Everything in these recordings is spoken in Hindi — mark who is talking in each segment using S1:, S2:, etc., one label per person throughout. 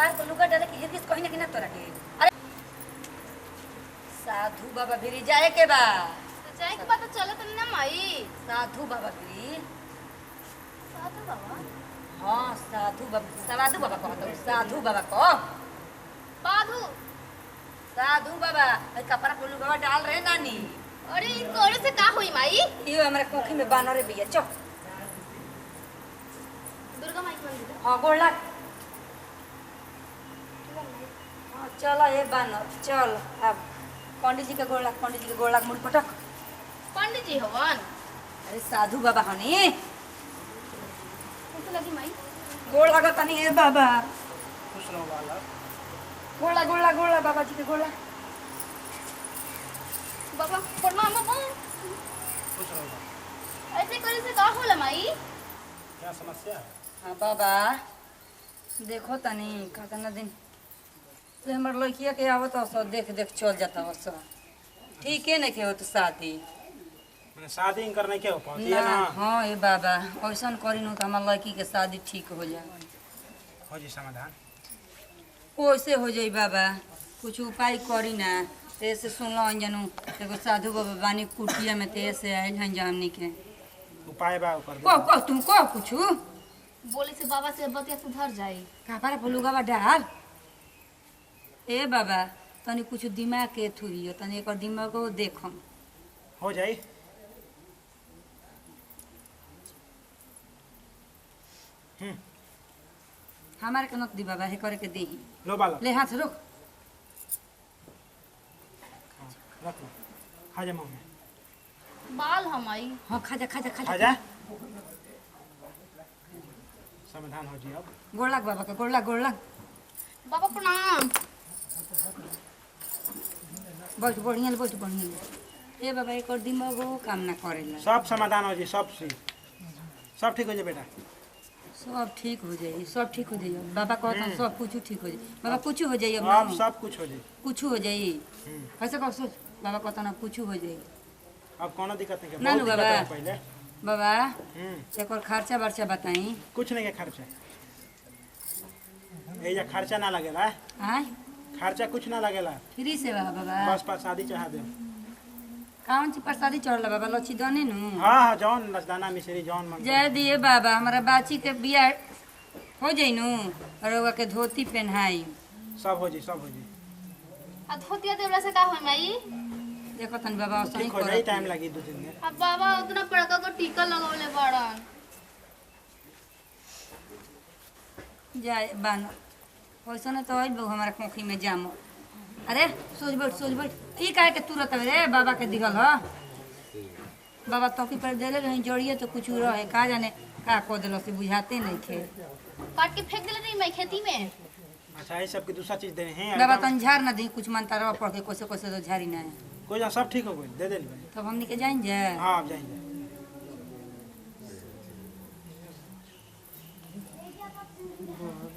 S1: कपार को लुगा डाले कि हिरगिस कहीं ना कि ना तोरा के। अरे साधु बाबा भिरी जाए के बा।
S2: तो जाए के बाद चलो तो ना माई।
S1: साधु बाबा भिरी।
S2: साधु बाबा?
S1: हाँ साधु बाबा कहता हूँ, साधु बाबा को।
S2: साधु
S1: साधु बाबा कपड़ा को लुगा डाल रहे नानी।
S2: अरे कोड़े से का हुई माई?
S1: ये हमारे कोखी में बानरे बिया चो।
S2: दुर्गा माई के मंदिर।
S1: हाँ गोड़ लग। हाँ चलो ये बानर चल अब पंडित जी के गोड़ लग, पंडित जी के गोड़ लग मुड़ पटक।
S2: पंडित जी हवन?
S1: अरे साधु बाबा हनी।
S2: कैसे लगी माई?
S1: गोड़ लगा तनी ए बाबा।
S3: खुश रहो बालक।
S1: गोड़ लग बाबा जी के गोड़ लग।
S2: बाबा प्रणाम बाबा।
S3: खुश रहो।
S2: ऐसे करे से का होला माई?
S3: क्या समस्या है?
S1: हाँ बाबा देखो तनी कितना दिन से हमारे लड़किया के आवत हो देख देख चल जाता हो सब। ठीक है नहीं के हो तो शादी
S3: मैंने शादी करने के हो पहुंची
S1: ना।
S3: है ना।
S1: हाँ ये बाबा ऐसा करी नु तो हमारे लड़की के शादी ठीक हो जाए।
S3: हो जी समाधान।
S1: वैसे हो जाई बाबा, कुछ उपाय करी ना। ऐसे सुनलो अंजनू एगो साधु बाबा बानी कुटिया में ते से आइल हन हमनी के।
S3: उपाय बा ऊपर
S1: को तुम को कुछ
S2: बोले से बाबा से बतिया सुधर जाई।
S1: कपारा फलुगा बा डाल। ए बाबा तनी कुछ दिमाग के थुरियो तनी एक दिमाग को देखम।
S3: हो जाई।
S1: हमारे के नत दी बाबा हे करे के देही।
S3: लो बालक
S1: ले हाथ रुक।
S3: रख लो। खा जा मुंह में।
S2: बाल हम आई।
S1: हाँ खा जा
S3: खा जा। समाधान हो जी अब।
S1: गोड़ लग बाबा का गोड़ लग।
S2: बाबा प्रणाम।
S1: बैठ बढ़िया। ए बाबा एक दिमाग वो काम ना करेला।
S3: सब समाधान हो जी सब सब ठीक हो जाए बेटा।
S1: सब ठीक हो जाई बाबा कहता सब कुछ ठीक हो जाई बाबा। कुछ हो जाई
S3: अब सब कुछ हो जाए।
S1: कुछ हो जाई कैसे कह सोच बाबा कहता ना कुछ हो जाई।
S3: अब कोनो दिक्कत नहीं
S1: ना नु
S3: बहुत दिक्कत
S1: बाबा।
S3: है पहले।
S1: बाबा एक और खर्चा बर्चा बताई।
S3: कुछ नहीं के खर्चा। ये खर्चा ना लगेला।
S1: आय
S3: खर्चा कुछ ना लगेला।
S1: फ्री से बा बाबा।
S3: बस प्रसादी चढ़ा दे।
S1: कौन सी प्रसादी चढ़ला बाबा लच्छी दने नु।
S3: हाँ जौन रसदाना मिश्री जौन मन
S1: जय दिए बाबा हमारा बाची के बिया हो जाई नु और ओका के धोती पहनाई।
S3: सब हो जी
S2: आ धोतिया देवला से का होई माई?
S1: देखो तन बाबा सही
S3: ठीक हो जाए। टाइम लगी 2 दिन में।
S2: अब बाबा उतना बड़का को टीका लगवले बड़न।
S1: जाए बान वैसा ना तो आई बहु हमारा कोखी में जामो। अरे सोच बैठ ई काहे के तुरंत रे बाबा के दिखल ह। बाबा तोकी पर देले रही जोड़िए तो कुछ रहे का जाने का को देलो से बुझाते नहीं थे।
S2: काट के फेंक देले नहीं मैं खेती में।
S3: अच्छा ये सब की दूसरा चीज देने हैं।
S1: बाबा तन झाड़ ना दी कुछ मंत्र पढ़ के कोसे तो झाड़ी ना है।
S3: कोई ना सब ठीक हो गई दे दे।
S1: तब हमनी के जाइन जे।
S3: हाँ आप जाएंगे।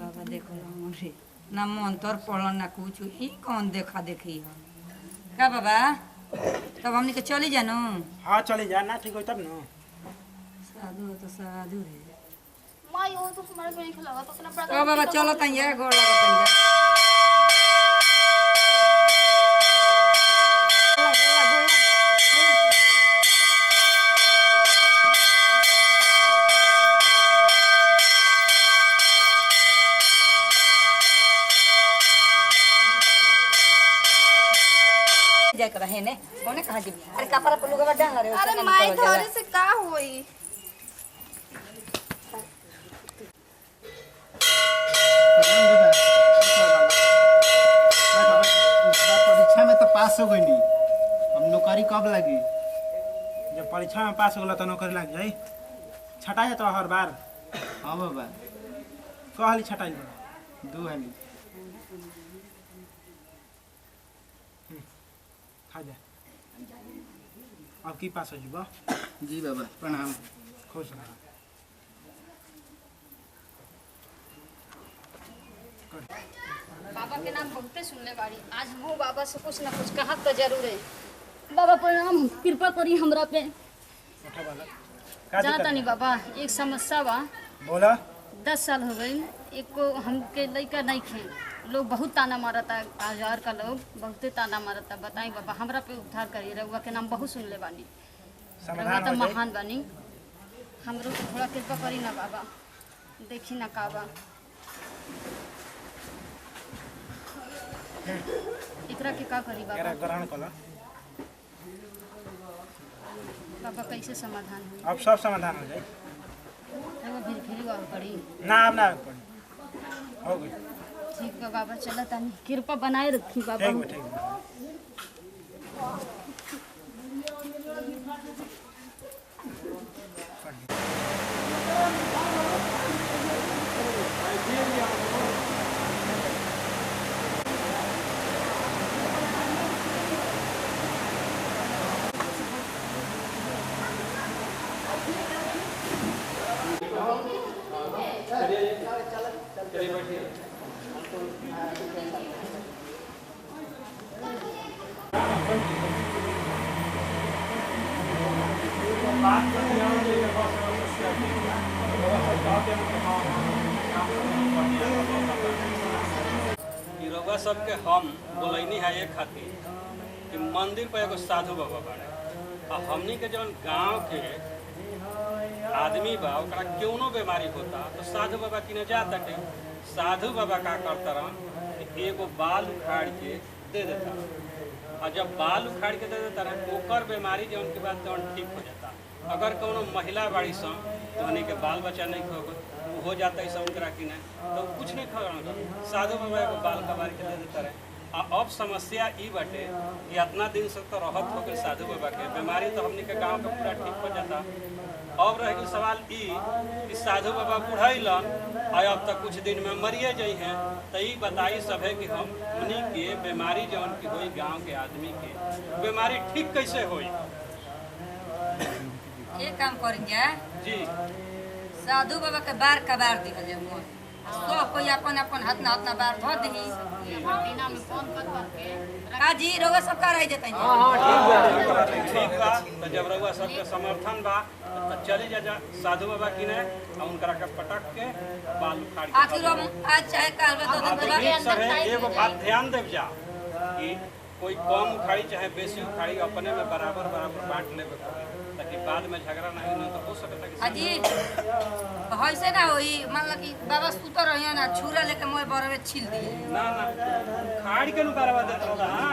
S1: बाबा देखो रे ना मंत्र पढ़ल ना कुछ ई कौन देखा देखी है का बाबा। तब हमनी के चली जानू।
S3: हाँ चले जा ना ठीक हो तब ना।
S1: साधु है तो साधु है।
S2: माई वो तो हमारे को नहीं लगा तो उतना बड़का।
S1: ओ बाबा चलो तैया गोड़ लगा तैया। जाए कर है ने कोने कहां जी। अरे कपड़ा पर लुगा डाल रे।
S2: अरे माई थोड़े से का होई?
S4: परीक्षा में तो पास हो गई। अब नौकरी कब लगी?
S3: जब परीक्षा में पास हो गला तो नौकरी लग जाई। छटा जाता हर बार।
S4: हाँ बाबा
S3: कहली छटाई बा
S4: 2 हाली।
S3: खा जा। अब की पास हो जीबो।
S4: जी बाबा प्रणाम।
S3: खुश रह।
S2: बाबा के नाम बहुते सुनले बाड़ी। आज हम बाबा से कुछ ना कुछ कहा तो जरूर है। बाबा प्रणाम कृपा करी हमरा पे।
S3: उठा बालक। का
S2: जाता
S3: दिक्कत
S2: नहीं बाबा एक समस्या बा।
S3: बोला।
S2: 10 साल हो गई एको हमके लइका नहीं खे लोग बहुत ताना मारता बाजार का लोग बहुते ताना मारता बताई बाबा हमरा पे उद्धार करिए रउआ के नाम बहुत सुनले बानी रउआ
S3: समाधान
S2: तो
S3: हो जाई
S2: महान बानी हमरो पे थोड़ा कृपा करी ना बाबा देखी ना का बा एकरा के का करी
S3: एकरा
S2: बाबा
S3: ग्रहण कला
S2: बाबा कैसे समाधान हुई
S3: अब सब समाधान हो जाई
S2: रउआ फिर बाबा पड़ी
S3: ना अब ना पड़ी हो गई
S2: ठीक बा बाबा चला तानी कृपा बनाए रखी बाबा
S3: ठीक बा
S5: कि रउआ सबके हम बोलैनी है एक खातिर कि मंदिर पर एगो साधु बाबा बाड़े आ हमनी के जौन गांव के आदमी बा ओकरा क्यों बीमारी होता तो साधु बाबा किने जा तटे साधु बाबा का करता रहन कि एगो बाल उखाड़ के दे देता और जब बाल उखाड़ के दे देता रहे ओकर बीमारी जौन के बाद जौन ठीक हो जाता अगर कोनो महिला बाड़ी सन तो उन्हीं के बाल बच्चा नहीं हो जाता है सब उनकरा कि नहीं तो कुछ नहीं खा साधु बाबा एगो बाल कबार के दे देता रहे आ अब समस्या ई बाटे कि इतना दिन से तो रहत हो गई साधु बाबा के बीमारी तो हमनी के गांव का पूरा ठीक हो जाता अब रह गई सवाल ई कि साधु बाबा बुढ़ैलन और अब तक कुछ दिन में मरिए जाइ हैं तो ई बताई सब है कि हमनी के बीमारी जौन की होई गांव के आदमी के बीमारी ठीक कैसे होई
S1: एक काम करें जा
S5: जी
S1: साधु बाबा के बार कबार दिहल जाए मोर सब कोई अपन अपन हाथ ना बार धो दही
S2: बिना में फोन कर के
S1: काजी रोगा सब का रह जतई
S5: ठीक बा तो जब रउआ सबके समर्थन बा तो चली जा साधु बाबा की ने और उनकरा के पटक के बाल उखाड़ के
S1: आखिर हम आज चाहे काल में दो दिन
S5: देखिए
S1: बाद
S5: सब है एगो बात ध्यान देव जा कि कोई कम उखाड़ी चाहे बेसी उखाड़ी अपने में बराबर बराबर बांट लेवे ताकि बाद में झगड़ा नहीं हो तो हो सकता कि
S1: अजी होइसे ना होई मान लो कि बाबा सुत रहियो ना छुरा लेके मोय बरवे छील दिए
S5: ना ना उखाड़ के नु बराबर देत रहला हां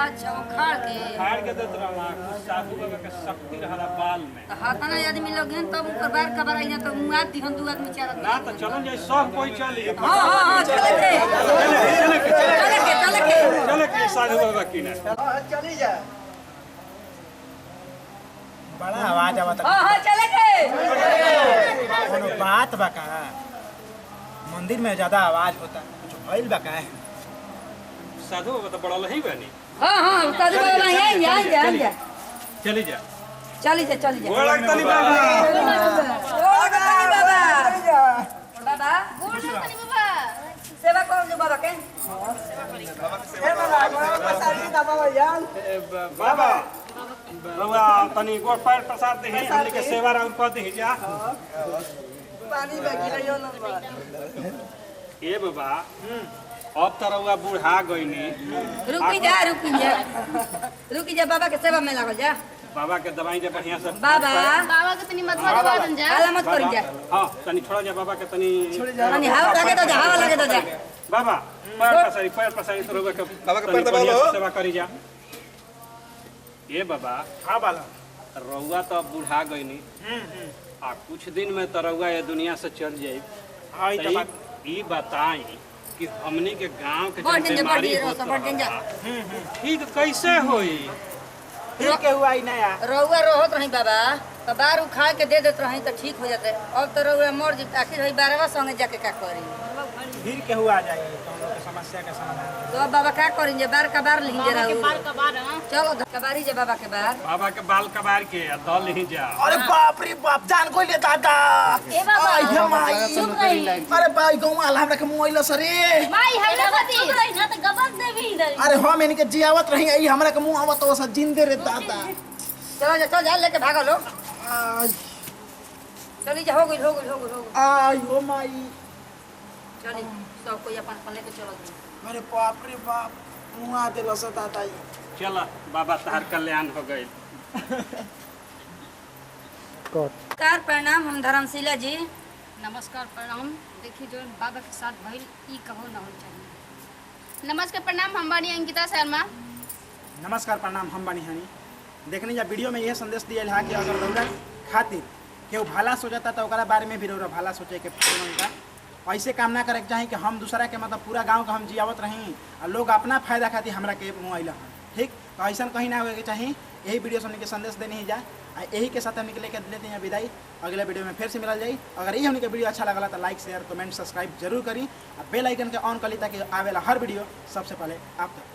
S1: अच्छा उखाड़ के
S5: उखाड़ के देत रहला साधु बाबा के शक्ति रहला बाल में
S1: तो हाथना आदमी लोग हैं तब ऊपर बार कबार आई ना तो मुआ दिहन दू आदमी चार आदमी
S5: ना तो चलन जाए सब कोई चली
S1: हां चले के
S5: चले के साधु बाबा की ने
S4: चली जा
S3: बड़ा आवाज आवता
S1: हां चले के
S3: कोनो बात बा का मंदिर में ज्यादा आवाज होता कुछ भइल बा का
S5: साधु बाबा तो बड़ा लही बनी
S1: हां साधु बाबा यहां जा
S5: चली जा
S1: चली जा
S5: गोड़ तनी बाबा
S1: ओ बाबा
S2: गोड़ तनी बाबा
S1: सेवा कौन जो बाबा के
S5: बाबा रउआ तनी गोड़ पैर प्रसाद दे हमनी के सेवा राउर कर दे जा
S6: पानी में गिरैयो न
S5: ए बाबा अब तो रउआ बूढ़ा गईनी
S1: रुकी जा बाबा के सेवा में लागल जा
S5: बाबा के दवाई जे बढ़िया से
S1: बाबा
S2: बाबा के तनी मधुर बादन जा
S1: हाला मत करी जा
S5: हां तनी छोड़ा जा बाबा के तनी
S1: तनी हवा लगे तो जा हवा लगे तो जा
S5: बाबा पैर पसारी तो रउआ के बाबा के पैर दबाओ सेवा करी जा ए बाबा
S3: हां बाला
S5: रउआ तो अब बूढ़ा गईनी आ कुछ दिन में तो रउआ ये दुनिया से चल जाई
S3: हां ई
S5: तो
S3: तो बात
S5: ई बताई कि हमनी के गांव के
S1: बढ़
S5: जो
S1: दिन जा,
S5: बीमारी
S1: बढ़
S5: होत
S1: दिन, बढ़ दिन जा।
S5: रहला, ठीक कैसे होई
S3: ठीक के हुआ ही नया
S1: रउआ रहत रही बाबा तो बार उखाड़ के दे देत रही तो ठीक हो जाते अब तो रउआ मर जी आखिर हई बारहवा संगे जाके का करी
S3: फिर के हुआ जाए तो हम लोग के समस्या के समाधान
S1: तो अब बाबा का करी जे बार का बार लिहिं जे रहू
S2: बाल कबार हां
S1: चलो कबारी जे बाबा के बार
S5: बाबा के बाल कबार के आ दल ही जा
S6: अरे बाप रे बाप जान कोई ले दादा
S2: ए बाबा
S6: हे माई
S2: चुप रही
S6: अरे भाई गौवा हमरा के मोइला सरे
S2: माई है लगती चुप रही ना तो गबक देवी इधर
S6: अरे हम इनके जियावत रही आई हमरा के मुंह आवत वसा जिंदे रे दादा
S1: चलो जा लेके भागो लो चली जा, हो गई हो गई हो गई हो गई।
S6: आई हो माई।
S1: चली सब कोई अपन अपन लेके चलो गई।
S6: अरे बाप रे बाप, मुँह आते रसत आता ही।
S5: चल बाबा तहार कल्याण हो गई।
S1: कार प्रणाम, हम धर्मशिला जी।
S2: नमस्कार प्रणाम। देखिए जो बाबा के साथ भइल ई कहो ना हो चाहिए।
S7: नमस्कार प्रणाम, हम बानी अंकिता शर्मा।
S3: नमस्कार प्रणाम, हम बानी हनी। देखने जा वीडियो में यह संदेश दिया है कि अगर रौरा खातिर केहू भला सोचता तो ओकरा बारे में भी रौरा भला सोचे के का ऐसे काम ना करे के चाही कि हम दूसरा के मतलब पूरा गांव का हम जियावत रही और लोग अपना फायदा खातिर हमरा के मुँह अइला। ठीक, तो ऐसा कहीं ना होए के चाही। यही वीडियो से हमने के संदेश देने ही जाए। यही के साथ हम निकले के लेते हैं विदाई। अगले वीडियो में फिर से मिलल जाई। अगर ये हमने के वीडियो अच्छा लगला तो लाइक शेयर कमेंट सब्सक्राइब जरूर करी और बेल आइकन के ऑन कर ली ताकि आवेला हर वीडियो सबसे पहले आप तक